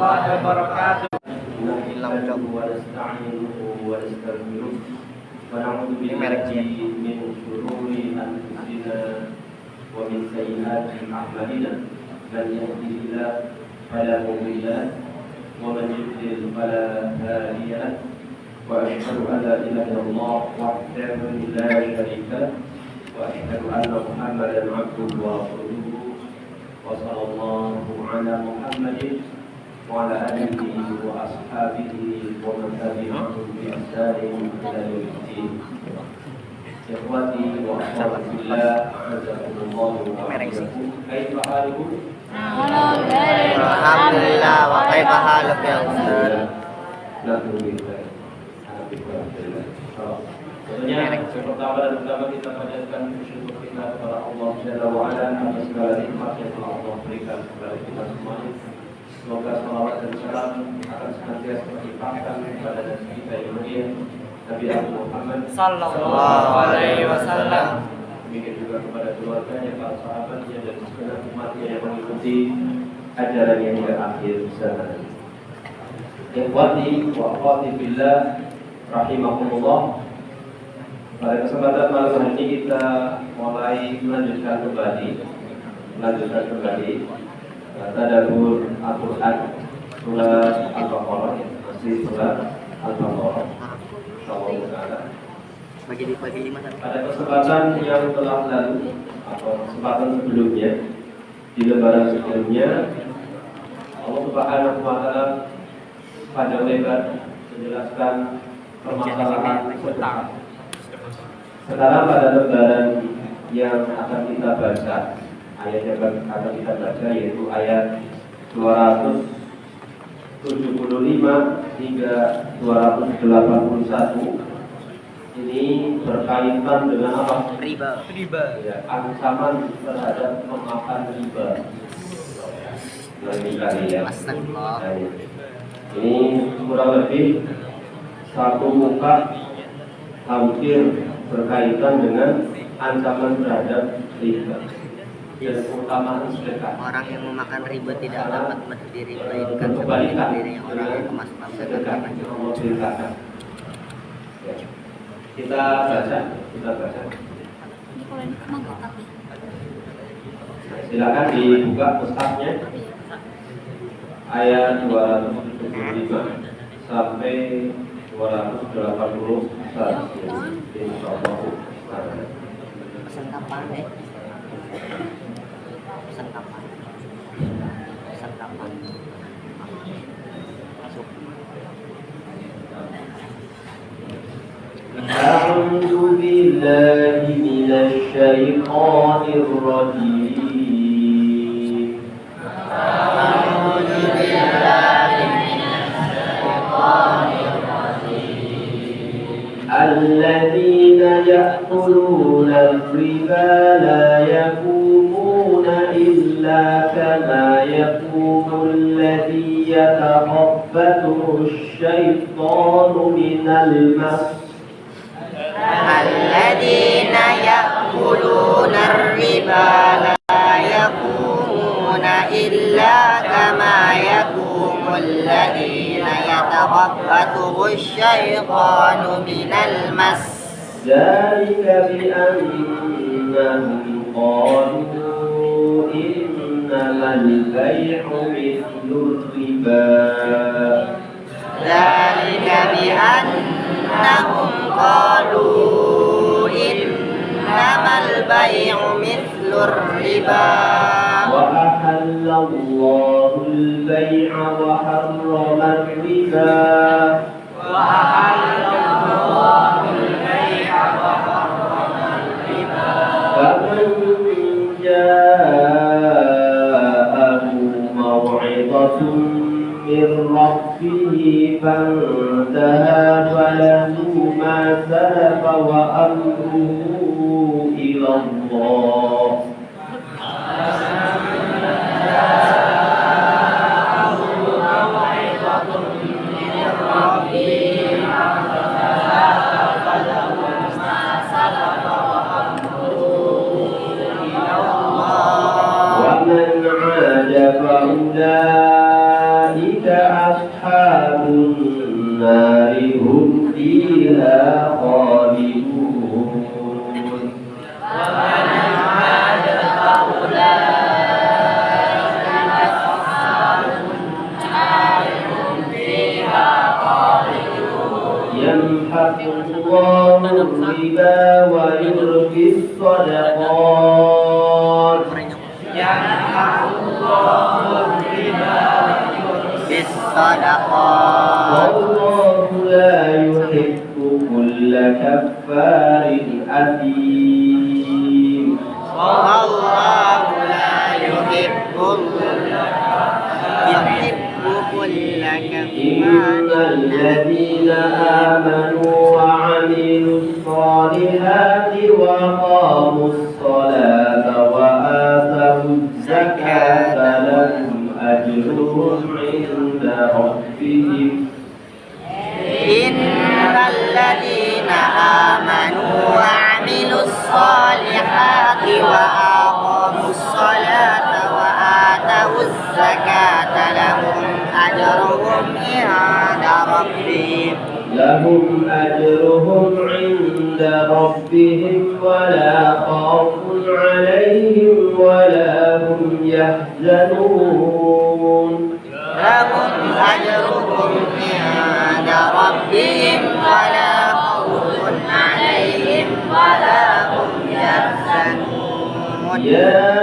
warahmatullahi wabarakatuh. ونعوذ بالله من شرور أنفسنا ومن سيئات أعمالنا من يهده الله فلا مضل له ومن يضلل فلا هادي له وأشهد أن لا إله إلا الله وحده لا شريك له وأشهد أن محمدا عبده ورسوله وصلى الله على محمد وعلى آله وأصحابه ومن تبعهم بإحسان إلى يوم الدين. إخوتي وأخواتي في الله أعزكم الله وأحبكم. كيف حالكم؟ Alhamdulillah. Wa kaifa haluk ya Ustaz? Tentunya yang pertama dan utama kita panjatkan syukur kita kepada Allah Jalla wa Ala atas segala nikmat yang telah Allah berikan kepada kita semuanya. Semoga salawat dan salam akan senantiasa terlimpahkan kepada Nabi kita yang mulia Nabi Muhammad Sallallahu alaihi wasallam. Demikian juga kepada keluarganya, para sahabatnya dan segenap umatnya yang mengikuti ajarannya hingga akhir zaman. Ikhwati wa akhwati fillah rahimakumullah. Pada kesempatan malam hari ini kita mulai melanjutkan kembali tadabbur Al-Quran surat Al-Baqarah, masih surat Al-Baqarah. Insyaallah. Bagi lima. Pada kesempatan yang telah lalu atau kesempatan sebelumnya di lebaran sebelumnya Allah Subhanahu wa taala pada lebar menjelaskan permasalahan utang. Sekarang pada lebaran yang akan kita baca, ayat yang akan kita baca yaitu ayat 275 hingga 281. Ini berkaitan dengan apa? Riba. Ya, ancaman terhadap memakan riba. Astagfirullah. Ini kurang lebih satu muka hampir berkaitan dengan ancaman terhadap riba dan keutamaan sedekah. Orang yang memakan riba tidak dapat berdiri melainkan seperti dirinya orang yang kemasukan sedekah. Ya. Kita baca. Silakan dibuka mushafnya ayat 275 sampai 281. Insyaallah. Pesan kapan? Masuk. أعوذ بالله من الشيطان الرجيم. أعوذ بالله من الشيطان الرجيم. الذين يأكلون الربا لا يقومون إلا كما يقوم الذي يتخبطه الشيطان من المس. الذين يأكلون الربا لا يقومون إلا كما يقوم الذين يتخبطه الشيطان من المس. ذلك بأنهم قالوا إنما البيع مثل الربا. ذلك بأنهم قالوا إنما البيع مثل الربا. وأحل الله البيع وحرم الربا. وأحل الله البيع وحرم الربا. فمن جاءه موعظة من ربه فانتهى فله ما سلف وأمره إلى الله. ومن عاد فأولئك أصحاب النار هم فيها خالدون ومن عاد فأولئك أصحاب النار هم فيها خالدون يمحق الله الربا ويربي الصدقات يمحق الله الربا بالصدقات والله لا يحب كل كفار أثيم والله لا يحب كل إن الذين آمنوا وعملوا الصالحات وقاموا الصلاة وآتوا الزكاة لهم أجرهم عند ربهم إن الذين آمنوا وعملوا الصالحات وأقاموا الصلاة وآتوا الزكاة لهم أجرهم عند ربهم عند ربهم ولا خوف عليهم ولا هم يحزنون لهم أجرهم عند ربهم ولا خوف عليهم ولا هم يحزنون يا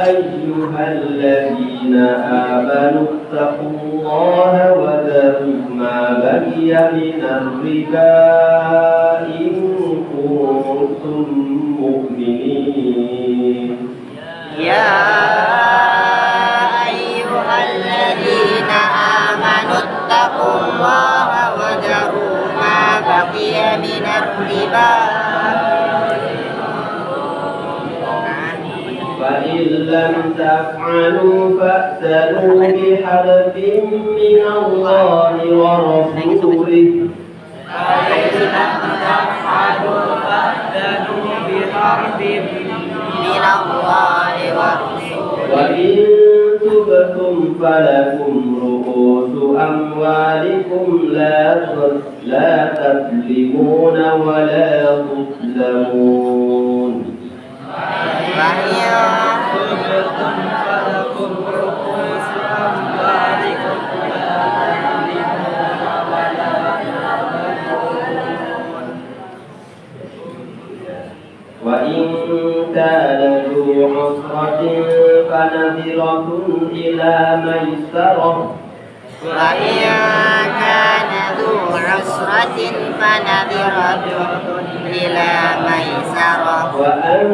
أيها الذين آمنوا اتقوا الله وذروا ما بقي من الربا إن كنتم مؤمنين يا أيها الذين آمنوا اتقوا الله وذروا ما بقي من الربا فإن لم تفعلوا فأذنوا بحرب من الله ورسوله فإن لم تفعلوا فأذنوا بحرب من الله ورسوله وإن تبتم فلكم رؤوس أموالكم لا تظلمون ولا تظلمون وإن تبتم فلكم رؤوس أموالكم لا تظلمون ولا تظلمون وإن كان ذو عسرة فنظرة إلى ميسرة وإن كان ذو عسرة فنظرة إلى ميسرة وأن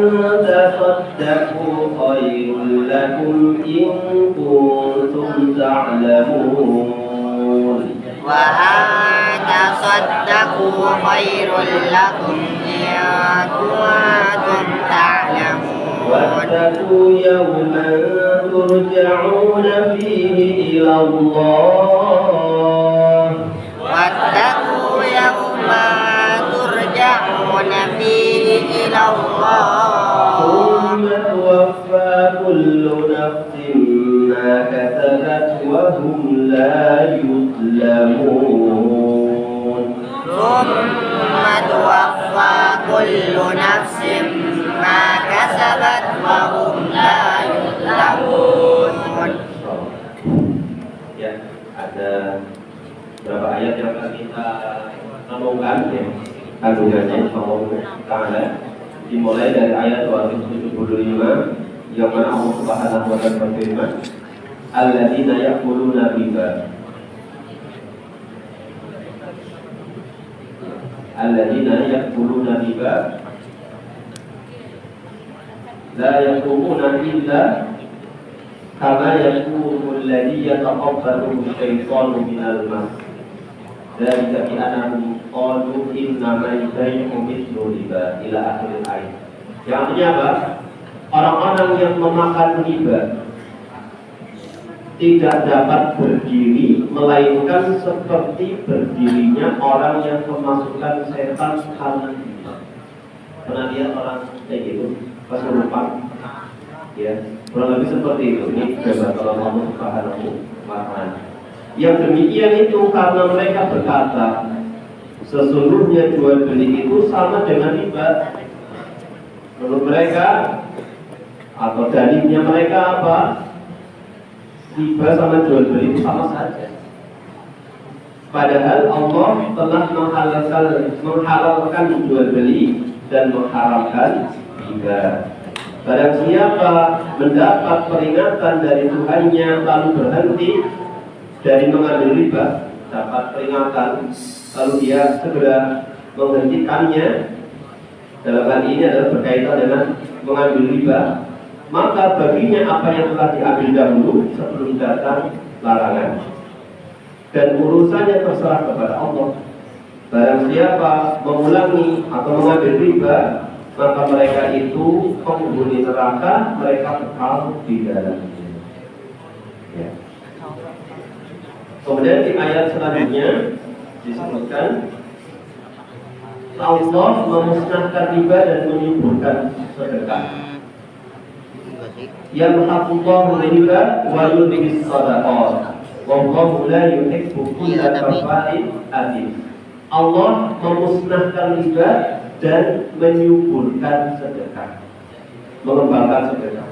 تصدقوا خير لكم إن كنتم تعلمون وأن تصدقوا خير لكم إن كنتم تعلمون واتقوا يوما ترجعون فيه إلى الله واتقوا يوما ترجعون فيه إلى الله ثم توفى كل نفس ما كسبت وهم لا يظلمون ثم توفى كل نفس ما كسبت وهم لا يظلمون. Ya, ada beberapa ayat yang akan kita renungkan ya, kandungannya insyaallah taala dimulai dari ayat 275 yang mana Allah Subhanahu wa taala berfirman alladzina ya'kuluna riba la yaqumuna illa kama yaqumu alladhi yataqabbalu asy-syaitanu minal mas dzalika bi annahum qalu innama al-bay'u mithlu riba ila akhir ayat. Yang artinya apa? Orang-orang yang memakan riba tidak dapat berdiri melainkan seperti berdirinya orang yang kemasukan setan karena riba. Pernah lihat orang kayak gitu? Kesurupan, ya kurang lebih seperti itu. Ini gambar kalau Allah Subhanahu wa taala. Yang demikian itu karena mereka berkata, sesungguhnya jual beli itu sama dengan riba. Menurut mereka atau dalilnya mereka apa? Riba sama jual beli itu sama saja. Padahal Allah telah menghalalkan jual beli dan mengharamkan riba. Barang siapa mendapat peringatan dari Tuhannya lalu berhenti dari mengambil riba, dapat peringatan lalu dia segera menghentikannya, dalam hal ini adalah berkaitan dengan mengambil riba, maka baginya apa yang telah diambil dahulu sebelum datang larangan, dan urusannya terserah kepada Allah. Barang siapa mengulangi atau mengambil riba, maka mereka itu penghuni neraka, mereka kekal di dalamnya. Ya. Kemudian di ayat selanjutnya disebutkan Allah memusnahkan riba dan menyuburkan sedekah. Yamhaqullahu riba wa yurbis shadaqat. Wallahu la yuhibbu kulla kafarin athim. Allah memusnahkan riba dan menyuburkan sedekah, mengembangkan sedekah.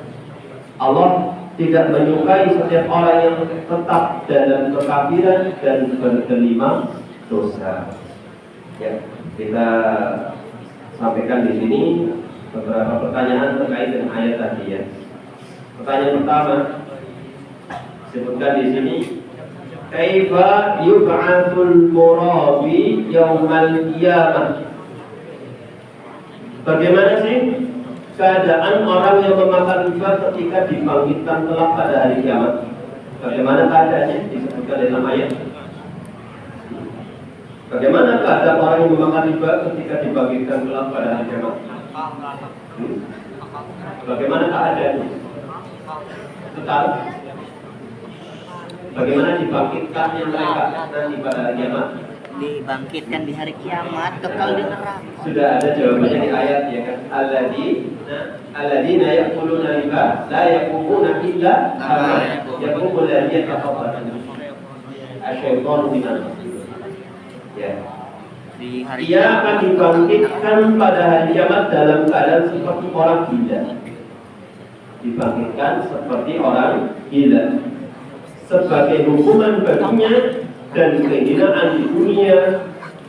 Allah tidak menyukai setiap orang yang tetap dalam kekafiran dan berkelima dosa. Ya, kita sampaikan di sini beberapa pertanyaan terkait dengan ayat tadi ya. Pertanyaan pertama disebutkan di sini, kaifa yub'atsul murabi yaumal qiyamah? Bagaimana sih keadaan orang yang memakan riba ketika dibangkitkan kelak pada hari kiamat? Bagaimana keadaannya? Disebutkan dalam ayat. Bagaimana keadaan orang yang memakan riba ketika dibangkitkan kelak pada hari kiamat? Bagaimana keadaannya? Kekal. Bagaimana dibangkitkannya mereka nanti pada hari kiamat? Dibangkitkan di hari kiamat, kekal di neraka. Sudah ada jawabannya di ayat ya kan. Alladzina yaquluna riba la yaqumuna illa kama yaqumul ladzi yataqabbal asy-syaitanu minal mas. Ya. Di hari Dia akan dibangkitkan pada hari kiamat dalam keadaan seperti orang gila. Dibangkitkan seperti orang gila. Sebagai hukuman baginya dan kehinaan di dunia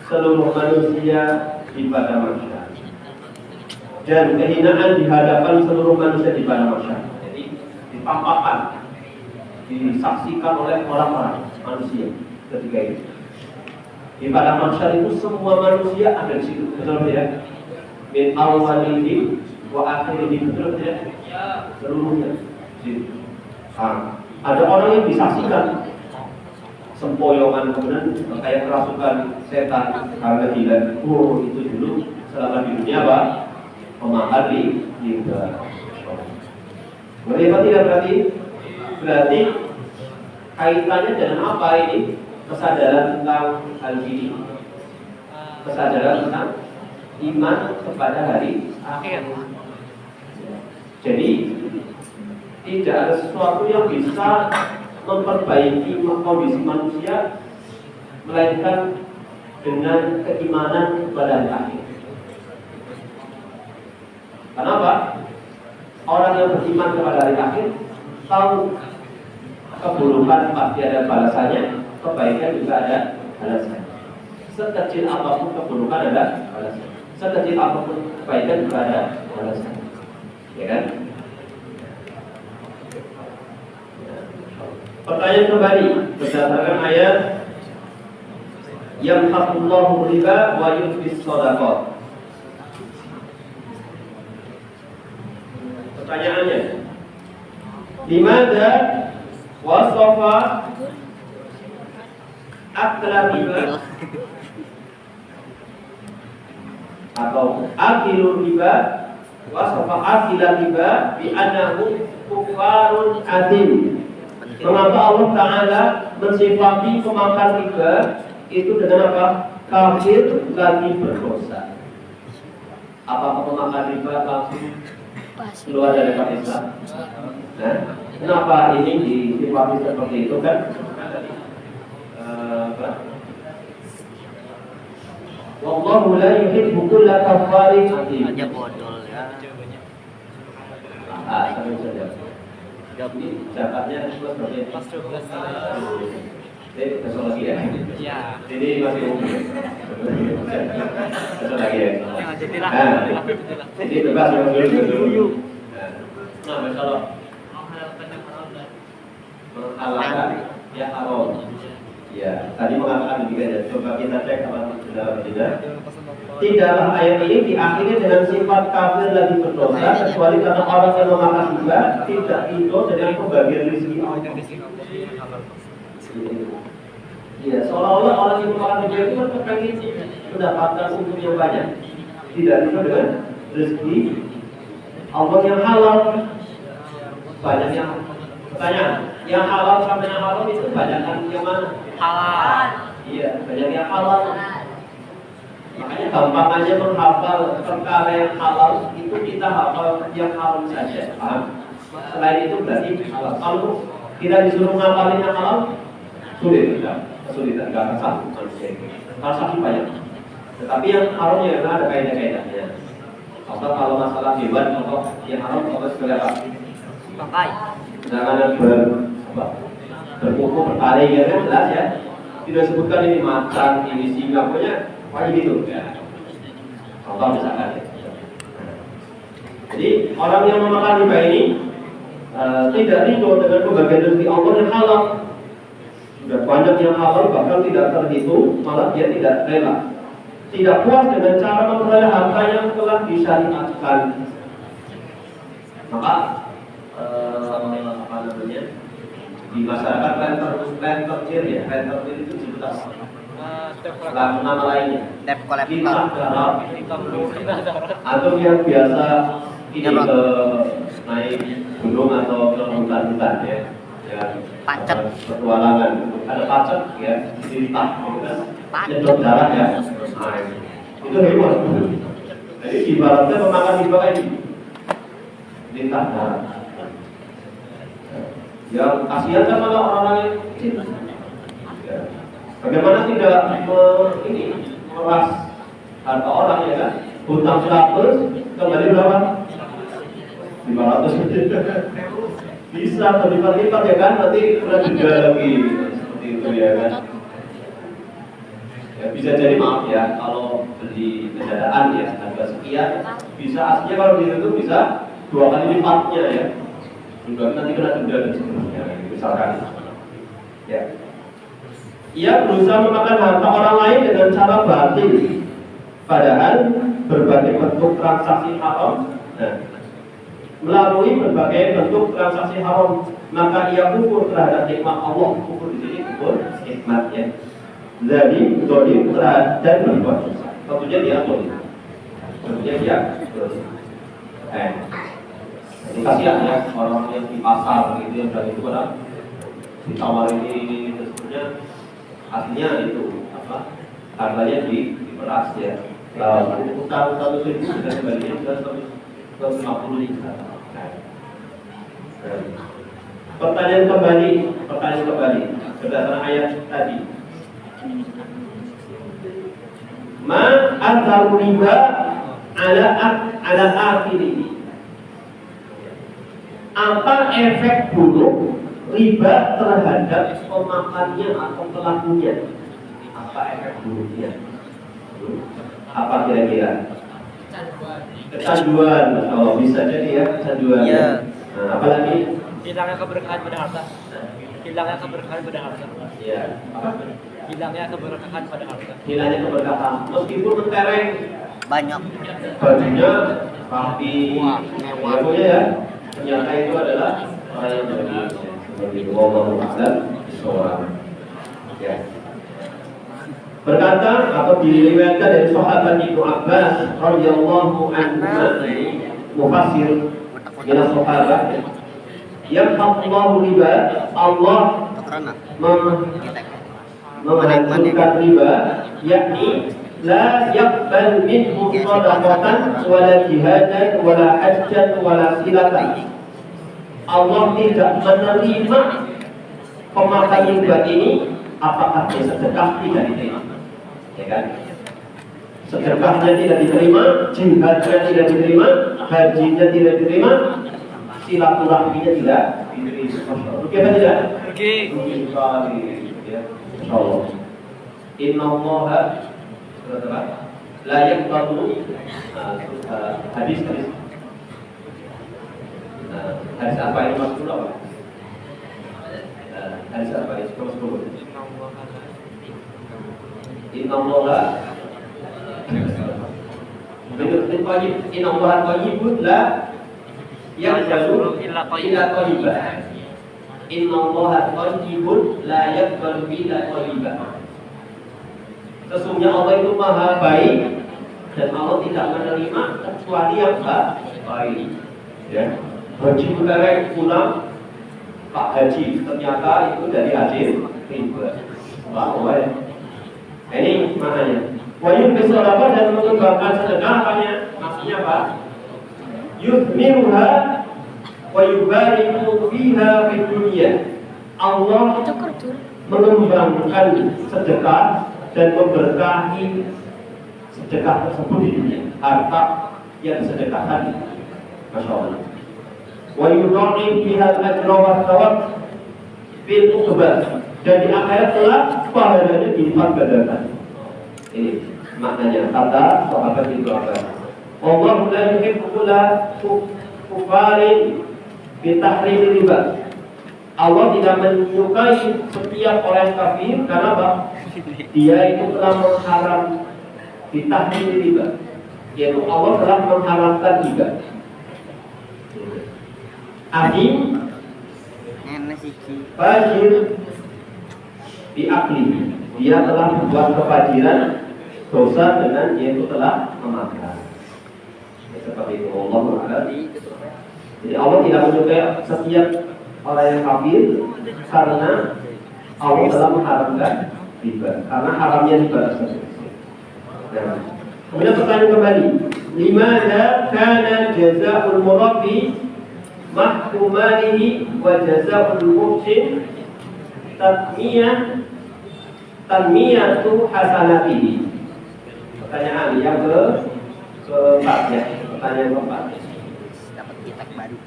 seluruh manusia di pada masyarakat, dan kehinaan di hadapan seluruh manusia di pada masyarakat. Jadi ditampakkan, disaksikan oleh orang-orang manusia ketika itu. Di pada masyarakat itu semua manusia ada di situ, betul tidak? Min awwalihi wa akhirihi, betul tidak? Seluruhnya di situ. Ada orang yang disaksikan sempoyongan, kemudian kayak kerasukan setan karena gila. Oh, itu dulu selama di dunia apa? Pemakan di riba. Berarti apa tidak berarti? Berarti kaitannya dengan apa ini? Kesadaran tentang hal ini, kesadaran tentang iman kepada hari akhir. Jadi tidak ada sesuatu yang bisa memperbaiki kondisi manusia melainkan dengan keimanan kepada hari akhir. Kenapa? Orang yang beriman kepada hari akhir tahu keburukan pasti ada balasannya, kebaikan juga ada balasannya. Sekecil apapun keburukan ada balasannya, sekecil apapun kebaikan juga ada balasannya. Ya kan? Pertanyaan kembali berdasarkan ayat yamhaqullahu riba wa yurbis shadaqat. Pertanyaannya, dimana wasafa akla riba atau akilur riba, wasafa akila riba bi annahu kufarun adim. Mengapa Allah Ta'ala mensifati pemakan riba itu dengan apa? Kafir lagi berdosa. Apakah pemakan riba kafir keluar dari Islam? Nah, kenapa ini disifati seperti itu kan? apa? Wallahu la yuhibbu kulla kaffarin athim. Aja bodol ya. Sampai saja. Jadi zakatnya plus berapa? Plus 12. Besok lagi ya? Iya. Ini masih umum. Besok lagi ya? Jadilah. Jadi bebas dulu. Nah, kalau menghalalkan ya haram. Ya, tadi mengatakan demikian ya. Coba kita cek apa dalam tidak. Tidaklah ayat ini diakhiri dengan sifat kafir lagi berdosa kecuali karena orang yang memakan riba tidak itu dengan pembagian rezeki Allah. Iya, seolah-olah orang yang memakan riba itu kan pengen mendapatkan untung yang banyak. Tidak itu dengan rezeki Allah yang halal. Banyak yang pertanyaan, yang halal sama yang haram itu banyak yang mana? Halal. Iya, banyak yang halal. Makanya gampang aja menghafal perkara yang halal itu kita hafal yang haram saja, paham? Selain itu berarti halal. Kalau kita disuruh ngapalin yang halal, sulit, kesulitan, nggak akan satu manusia itu. Kalau satu banyak. Tetapi yang haram ya ada kaidah-kaidahnya. Kalau masalah hewan, contoh yang haram, contoh seperti apa? Pakai. Jangan berkuku bertaring ya kan jelas ya. Tidak sebutkan ini macan, ini singa, pokoknya kayak gitu ya. Contoh misalkan ya. Jadi orang yang memakan riba ini tidak ridho dengan pembagian rezeki Allah yang halal. Sudah banyak yang halal bahkan tidak terhitung, malah dia tidak rela. Tidak puas dengan cara memperoleh harta yang telah disyariatkan. Maka apa namanya di masyarakat renter ya, renter itu disebut apa? Nama lainnya Debt collector. Lintah darat atau yang biasa ini ke naik gunung atau ke hutan-hutan ya, Pacet. petualangan ada pacet ya, lintah gitu kan, nyedot darah ya. Nah, itu hewan. Jadi ibaratnya memakan riba ini lintah darat. Yang kasihan kan malah orang-orang yang kecil. Ya. Bagaimana tidak meras harta orang ya kan? Hutang 100 kembali berapa? 500. Bisa berlipat-lipat ya kan? Nanti pernah juga lagi seperti itu ya kan? Ya, bisa jadi maaf ya kalau beli kendaraan ya harga sekian bisa aslinya kalau itu bisa 2 kali lipatnya ya. Sudah nanti kena denda dan seterusnya, misalkan. Ya. Ia berusaha memakan harta orang lain dengan cara batil, padahal berbagai bentuk transaksi haram. Nah, melalui berbagai bentuk transaksi haram, maka ia kufur terhadap nikmat Allah. Kufur di sini kufur nikmat ya. Jadi zalim dan berbuat dosa. Tentunya dia zalim. Tentunya dia zalim. Ini kasihan ya orang yang di pasar gitu yang dari itu kan ditawar ini sebetulnya aslinya itu apa harganya diperas ya. Utang 100.000 sudah kembalinya sudah 150 juta. Pertanyaan kembali berdasarkan ayat tadi. Ma atharu riba ala akhirih. Apa efek buruk riba terhadap pemakannya atau pelakunya? Apa efek buruknya? Apa kira-kira? Kecanduan. Oh, bisa jadi ya kecanduan. Ya. Nah, apalagi? Hilangnya keberkahan pada harta. Hilangnya keberkahan pada harta. Iya. Hilangnya keberkahan pada harta. Hilangnya keberkahan. Meskipun mentereng Banyak. bajunya rapi, mewah ya. Ternyata itu adalah orang yang seperti ngomong dan seorang ya. Berkata atau diriwayatkan dari sahabat Ibnu Abbas radhiyallahu anhu mufassir ila sahabat yang Allahu riba Allah menghancurkan riba yakni la yaqbal minhu shadaqatan wala jihadan wala hajjan wala silatan. Allah tidak menerima pemakan riba ini apakah dia sedekah tidak diterima, ya kan? Sedekahnya tidak diterima, jihadnya tidak diterima, hajinya tidak diterima, silaturahminya tidak diterima. Oke apa tidak? Oke. Sekali, ya. Insyaallah. Inna Allaha la yaqbalu hadis apa ini maksud apa? Hadis apa ini? Inna Allaha Inna Allaha thayyibun la yaqbalu illa thayyiban. Inna Allaha thayyibun la yaqbalu illa thayyiban. Sesungguhnya Allah itu maha baik dan Allah tidak menerima kecuali yang baik. Ya. Haji Bukarek pulang Pak Haji ternyata itu dari hasil riba. Wah, ini maknanya. Wayun bisolabah dan mengembangkan sedekah apanya? Maksudnya apa? Yuthmiruha wa yubariku fiha fid dunya. Allah mengembangkan sedekah dan memberkahi sedekah tersebut di dunia, harta yang disedekahkan. Masya Allah. Wa yudha'if biha al-ajra wa thawab fil uqbah, dan di akhirat kelak pahalanya dilipat gandakan. Ini maknanya kata sahabat Ibnu Abbas. Allah la yuhibbu kulla kufarin bi tahrim riba. Allah tidak menyukai setiap orang kafir karena apa? Dia itu telah mengharam ditahrim riba, yaitu Allah telah mengharamkan riba. Ahim fajir di akli, dia telah membuat kefajiran dosa dengan yaitu telah memakan. Seperti itu Allah mengatakan. Jadi Allah tidak menyukai setiap orang yang kafir karena Allah telah mengharamkan riba, karena haramnya riba tersebut. Nah, kemudian pertanyaan kembali, limadza kana jazaa'ul murabbi mahkumanihi wa jazaa'ul muhsin tanmiyatu hasanatihi? Pertanyaan yang keempat ya, pertanyaan keempat.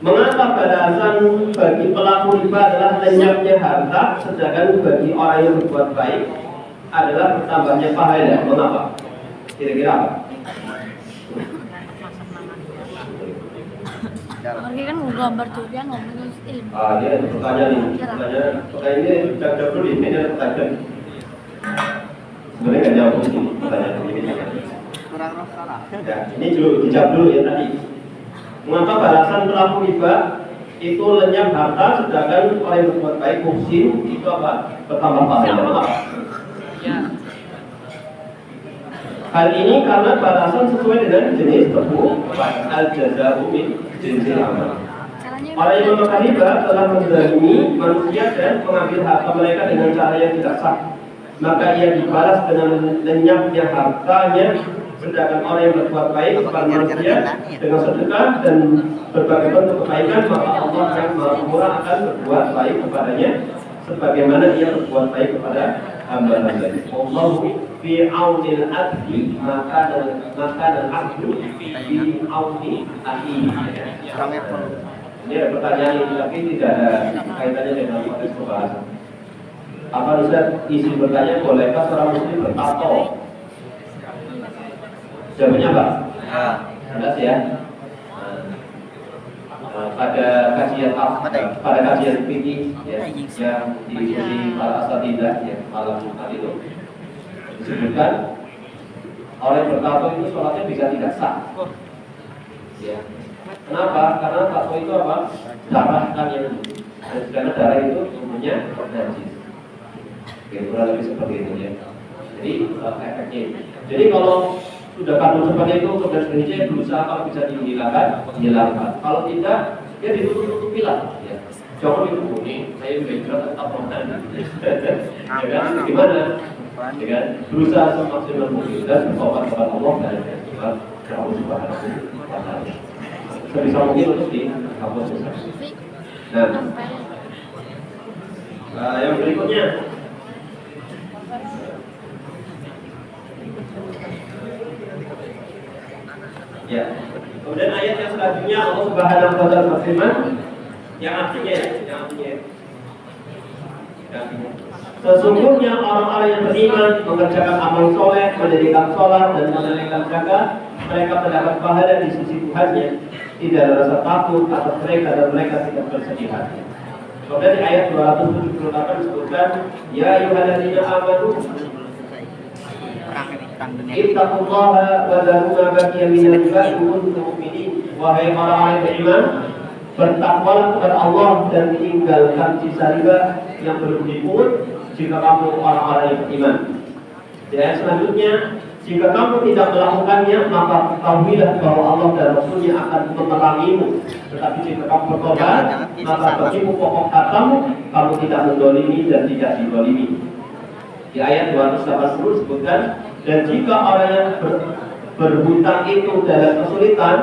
Mengapa balasan bagi pelaku riba adalah lenyapnya harta, sedangkan bagi orang yang berbuat baik adalah bertambahnya pahala? Mengapa? Kira-kira apa? Mereka kan gambar tuh dia ngomongin ilmu. Dia pertanyaan ini, pertanyaan ini jawab dulu ini pertanyaan. Sebenarnya nggak jawab sih pertanyaan ini. Kurang roh salah. Ya, ini dulu dijawab dulu ya tadi. Mengapa balasan pelaku riba itu lenyap harta, sedangkan orang yang berbuat baik muhsin itu apa? Bertambah pahala. Mengapa? Ya. Hal ini karena balasan sesuai dengan jenis tersebut. Al-jazaa'u min jinsil amal. Orang yang memakan riba telah menzalimi manusia dan mengambil harta mereka dengan cara yang tidak sah. Maka ia dibalas dengan lenyapnya hartanya. Sedangkan orang yang berbuat baik kepada manusia dengan sedekah dan berbagai bentuk kebaikan, maka Allah yang Maha Pemurah akan berbuat baik kepadanya sebagaimana ia berbuat baik kepada hamba-hambanya. Allahu fi aunil abdi maka dan abdu fi auni akhihi. Ini ada pertanyaan ini tapi tidak ada kaitannya dengan konteks pembahasan. Apa Ustaz isi bertanya, bolehkah seorang muslim bertato? Jawabannya apa? Jelas ya. Pada kajian fikih ya, yang diikuti para asatidzah ya, malam Jumat itu disebutkan orang yang bertato itu sholatnya bisa tidak sah. Ya. Kenapa? Karena tato itu apa? Darah kan yang, karena darah itu umumnya najis. Ya, kurang lebih seperti itu ya. Jadi efeknya. Jadi kalau sudah kartu seperti itu, kemudian gereja berusaha kalau bisa dihilangkan. Kalau tidak, ya ditutup-tutupi lah. Ya. Jangan ditutup nih, saya juga tetap menang. Ya kan? Gimana? Ya kan? Berusaha semaksimal mungkin dan bertobat kepada Allah dan Allah Subhanahu wa Ta'ala. Sebisa mungkin untuk dihapus. Nah, yang berikutnya selanjutnya Allah Subhanahu wa taala berfirman yang artinya sesungguhnya orang-orang yang beriman mengerjakan amal soleh, mendirikan sholat dan menunaikan zakat, mereka mendapat pahala di sisi Tuhannya. Tidak ada rasa takut atas mereka dan mereka tidak bersedih hati. Kemudian di ayat 278 disebutkan, ya ayyuhalladzina amanu ittaqullaha wa dharu ma baqiya minal riba in kuntum mu'minin. Wahai orang-orang yang beriman, bertakwalah kepada Allah dan tinggalkan sisa riba yang berbunyi pungut jika kamu orang-orang yang beriman. Di ayat selanjutnya, jika kamu tidak melakukannya, maka ketahuilah bahwa Allah dan Rasulnya akan menerangimu. Tetapi jika kamu bertobat, maka bagimu pokok hartamu, kamu tidak mendolimi dan tidak didolimi. Di ayat 280 disebutkan, dan jika orang yang berhutang itu dalam kesulitan,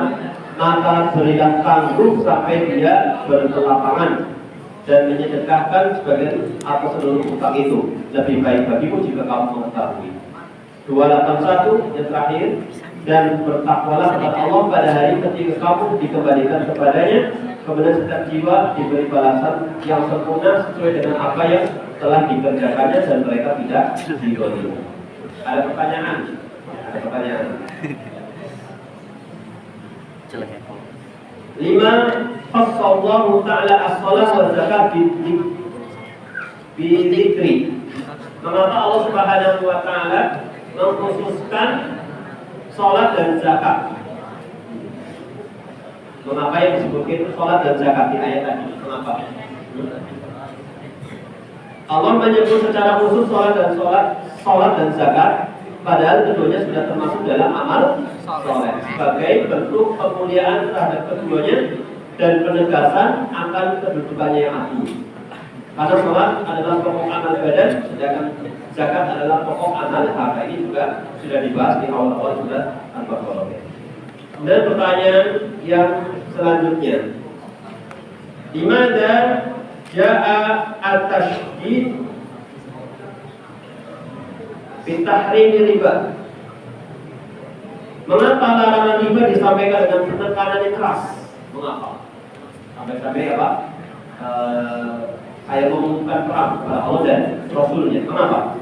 maka berikan tangguh sampai dia berkelapangan dan menyedekahkan sebagian atau seluruh hutang itu. Lebih baik bagimu jika kamu mengetahui. 281 yang terakhir, dan bertakwalah kepada Allah pada hari ketika kamu dikembalikan kepadanya, kemudian setiap jiwa diberi balasan yang sempurna sesuai dengan apa yang telah dikerjakannya dan mereka tidak didolimi. Ada pertanyaan? Ada pertanyaan? 5. Fassallahu ta'ala as-salat wa zakat bi-dzikri. Mengapa Allah Subhanahu wa ta'ala mengkhususkan sholat dan zakat? Mengapa yang disebutkan itu sholat dan zakat di ayat tadi? Mengapa? Allah menyebut secara khusus sholat dan zakat, padahal keduanya sudah termasuk dalam amal sholat sebagai bentuk kemuliaan terhadap keduanya dan penegasan akan kedudukannya yang agung. Karena sholat adalah pokok amal badan, sedangkan zakat adalah pokok amal harta. Ini juga sudah dibahas di awal-awal sudah Al-Baqarah. Dan pertanyaan yang selanjutnya, di mana ja'a at-tasydid fi tahrim riba? Mengapa larangan riba disampaikan dengan penekanan yang keras? Mengapa? Sampai-sampai apa? Ayat mengumumkan perang kepada Allah dan Rasulnya. Kenapa?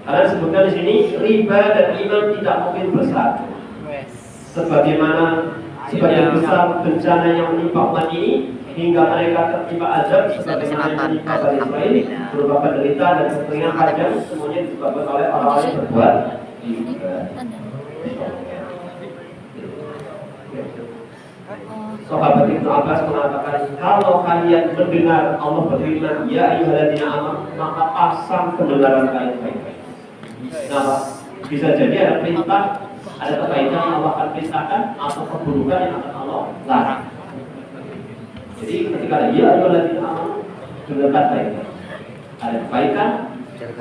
Karena disebutkan di sini riba dan iman tidak mungkin bersatu. Sebagaimana sebagian besar bencana yang menimpa umat ini hingga mereka tertimpa azab sebagaimana yang menimpa Bani Israil berupa penderitaan dan kekeringan panjang, semuanya disebabkan oleh orang-orang yang berbuat riba. Sahabat Ibnu Abbas mengatakan, kalau kalian mendengar Allah berfirman, ya ayyuhalladzina amanu, maka pasang pendengaran kalian baik-baik. Kenapa? Bisa jadi ada perintah, ada kebaikan yang Allah akan perintahkan atau keburukan yang akan Allah larang. Jadi ketika ada ya ayyuhalladzina amanu, dengarkan baik-baik. Ada kebaikan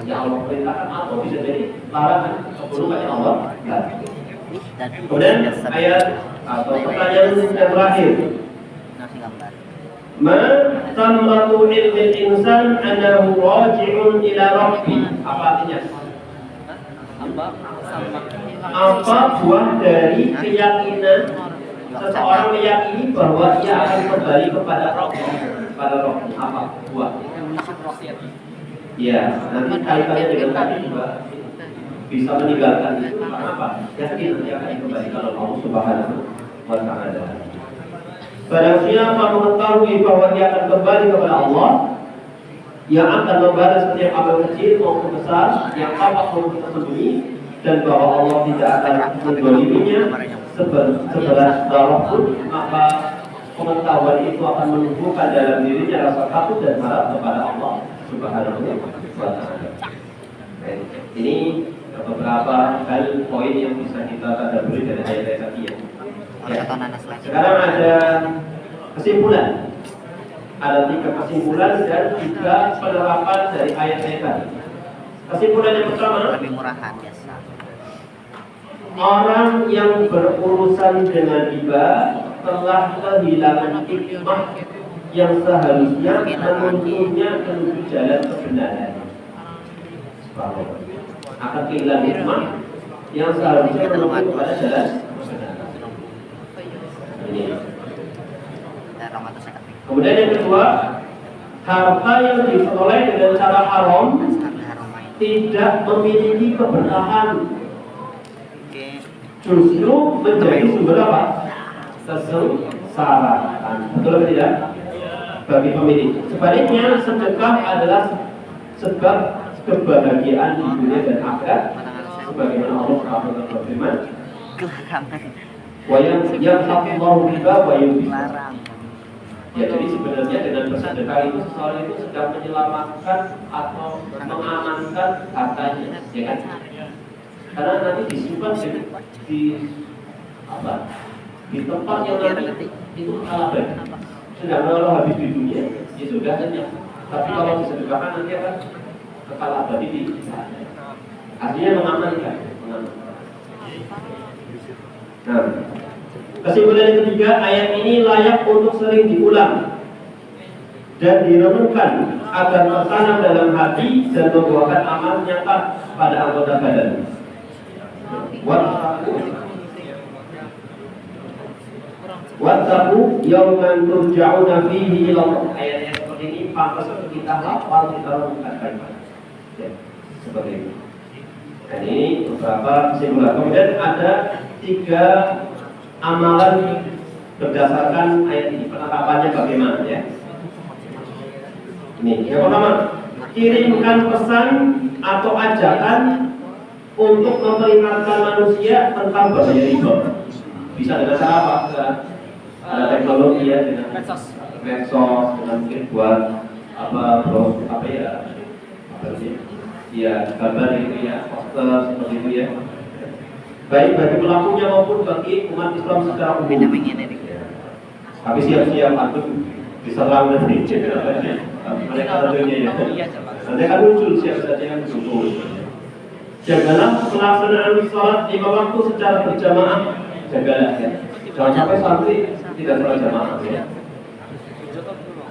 yang Allah perintahkan atau bisa jadi larangan keburukan yang Allah larang. Kemudian ayat atau pertanyaan yang terakhir, ma tamratu ilmil insan anahu raji'un ila rabbi. Apa artinya? Apa buah dari keyakinan seseorang meyakini bahwa ia akan kembali kepada Rabb? Kepada Rabb. Apa buah? Ya, nanti kaitannya dengan tadi juga bisa meninggalkan itu karena apa? Yakin dia akan kembali kalau Allah Subhanahu wa ta'ala. Barang siapa mengetahui bahwa dia akan kembali kepada Allah, yang akan membalas setiap amal kecil maupun besar, yang tampak maupun tersembunyi, dan bahwa Allah tidak akan mendoliminya sebelas darah pun, maka pengetahuan itu akan menumbuhkan dalam dirinya rasa takut dan harap kepada Allah Subhanahu wa ta'ala. Ini beberapa hal poin yang bisa kita tadaburi dari ayat-ayat tadi ya. Sekarang ada kesimpulan. Ada 3 kesimpulan dan 3 penerapan dari ayat-ayat tadi. Kesimpulan yang pertama, lebih murahan biasa. Orang yang berurusan dengan riba telah kehilangan hikmah yang seharusnya menuntunnya menuju jalan kebenaran. Akan kehilangan hikmah yang seharusnya menuju kepada jalan kebenaran. Ini. Ramadan zakat. Kemudian yang kedua, harta yang diperoleh dengan cara haram tidak memiliki keberkahan, Oke. justru menjadi sumber apa? Kesengsaraan. Betul atau tidak? Bagi pemilik. Sebaliknya, sedekah adalah sebab kebahagiaan di dunia dan akhirat. Sebagaimana Allah Subhanahu wa taala berfirman, "Wa yamhaqullahu riba wa yumbi." Larang. Ya, jadi sebenarnya dengan bersedekah itu seseorang itu sedang menyelamatkan atau mengamankan hartanya, ya kan? Karena nanti disimpan di apa? Di tempat yang nanti itu abadi. Sedangkan kalau habis di dunia, ya sudah saja. Tapi kalau disedekahkan nanti akan kekal abadi di sana. Artinya mengamankan. Nah, kesimpulan yang ketiga, ayat ini layak untuk sering diulang dan direnungkan agar tertanam dalam hati dan membuahkan amal nyata pada anggota badan. Wattaqu yawman turja'una fihi ila Allah. Ayat yang seperti ini pantas untuk kita hafal, kita renungkan. Ya, seperti ini. Dan ini beberapa kesimpulan. Kemudian ada 3 amalan berdasarkan ayat ini. Penerapannya bagaimana ya? Ini yang pertama, kirimkan pesan atau ajakan untuk memperingatkan manusia tentang bahaya riba. Bisa dengan cara apa? Ada teknologi ya, dengan medsos, dengan mungkin buat apa sih? Ya, gambar itu ya, poster seperti itu ya. Baik bagi pelakunya maupun bagi umat Islam secara umum. Tapi siap-siap antum diserang nanti. Mereka tentunya ya. Nanti akan muncul siapa saja yang mendukung. Jagalah pelaksanaan sholat 5 waktu secara berjamaah. Jagalah ya. Jangan sampai santri tidak sholat jamaah ya.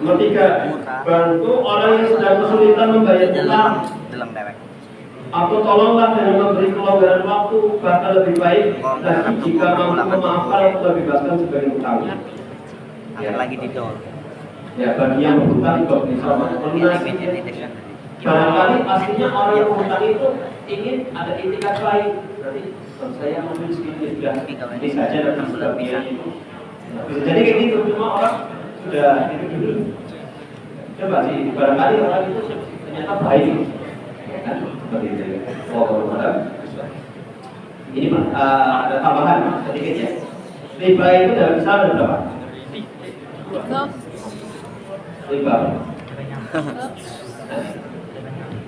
Nomor 3, bantu orang yang sedang kesulitan membayar utang atau tolonglah dengan memberi kelonggaran waktu, bahkan lebih baik lagi jika mampu memaafkan atau bebaskan sebagian utangnya. Ya. Lagi di dol. Ya, bagi yang berhutang juga bisa melunasi. Barangkali aslinya orang yang berhutang itu ingin ada itikat baik. Nanti saya ambil sedikit sudah ini saja nanti sebagian itu. Bisa jadi kayak gitu, cuma orang sudah itu dulu. Coba sih, barangkali orang itu ternyata baik, ya kan? Seperti itu. Ini ada tambahan sedikit ya. Riba itu dalam Islam ada berapa? Riba.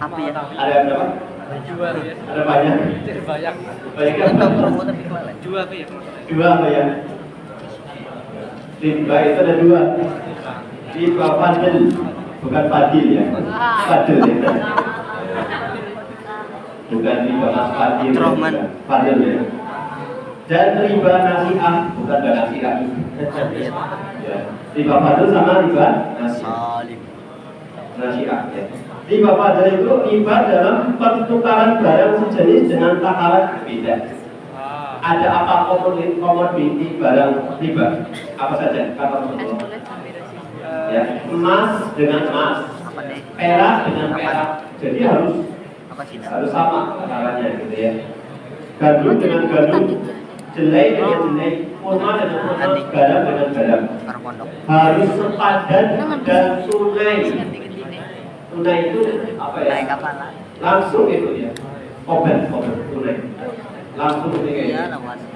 Apa ya? Ada berapa? Ada banyak. Banyak. Banyak. Dua apa ya? 2 apa ya? Riba itu ada 2. Riba fadil, bukan fadil ya. Fadil ya. Bukan riba mas fadil. Fadil ya. Dan riba nasi'ah, bukan nasi'ah. Ya. Riba fadil sama riba nasi'ah. Nasi'ah ya. Riba fadil itu riba dalam pertukaran barang sejenis dengan takaran berbeda. Ada apa komoditi barang riba? Apa saja? Kata Rasulullah. Ya, emas dengan emas, perak dengan perak. Jadi harus sama takarannya gitu ya. Gandum dengan gandum, jelai dengan jelai, kurma dengan kurma, garam dengan garam. Harus sepadan dan tunai. Tunai itu apa ya? Langsung itu ya. Open tunai. Langsung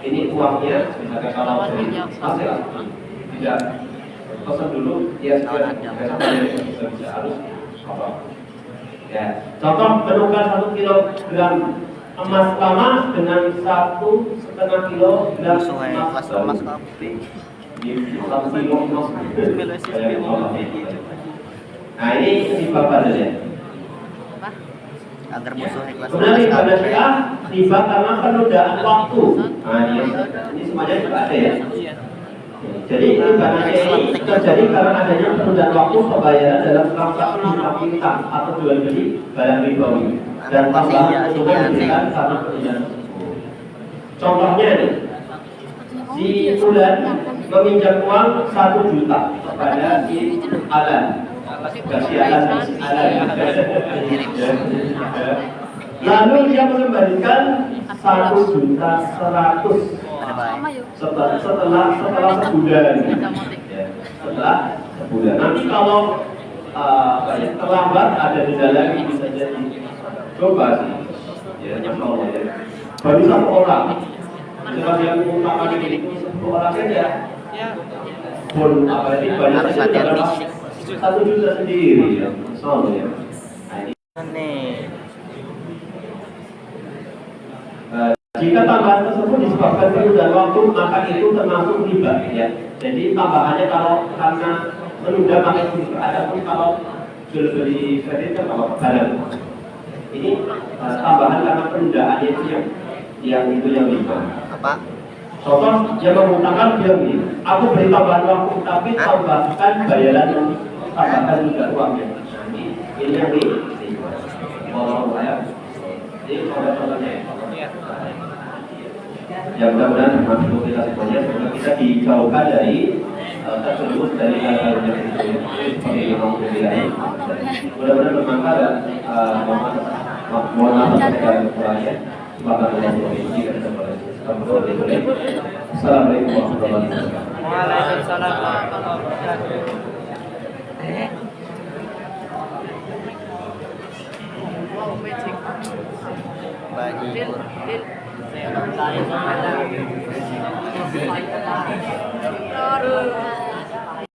ini uangnya, misalnya kalau masih tidak pesan dulu, dia sudah bisa harus apa? Ya, contoh menukar 1 kilogram emas lama dengan 1,5 kilogram emas baru. 1 kilo emas. Nah ini riba fadil ya. Agar musuh ikhlas. Kemudian riba nasi'ah, riba karena penundaan waktu. Nah ini semuanya juga ada ya. Jadi riba nasi'ah ini terjadi karena adanya penundaan waktu pembayaran dalam transaksi utang atau jual beli barang ribawi dan tambahan keuntungan diberikan karena penundaan tersebut. Contohnya nih, si bulan meminjam uang 1 juta kepada si Alan. Kasih Alan. Lalu dia mengembalikan 1.100.000 Sama yuk. setelah sebulan. Ya, setelah sebulan. Nanti kalau terlambat ada denda lagi bisa jadi. Coba sih. Ya, Masya Allah ya. Baru 1 orang. Setelah dia mengungkapkan ini, 1 orang saja. Pun apa ini banyak Harus hati-hati. 1 juta sendiri ya. Soalnya ya. Nah, ini. Jika tambahan tersebut disebabkan penundaan waktu, maka itu termasuk riba ya. Jadi tambahannya kalau karena menunda maka itu riba. Adapun kalau jual beli kredit kan kalau barang. Ini tambahan karena penundaan itu yang riba. Apa? Contoh yang mengutangkan bilang ini, aku beri tambahan waktu tapi tambahkan bayaran tambahkan juga uangnya. Nah, ini yang riba. Kalau saya ini contoh-contohnya. Ya mudah-mudahan untuk kita semuanya semoga kita dijauhkan dari terjerumus dari hal-hal yang itu seperti yang mau dibilang. Mudah-mudahan bermanfaat dan mohon maaf atas segala kekurangannya. Assalamualaikum warahmatullahi wabarakatuh. Waalaikumsalam warahmatullahi wabarakatuh. Bagi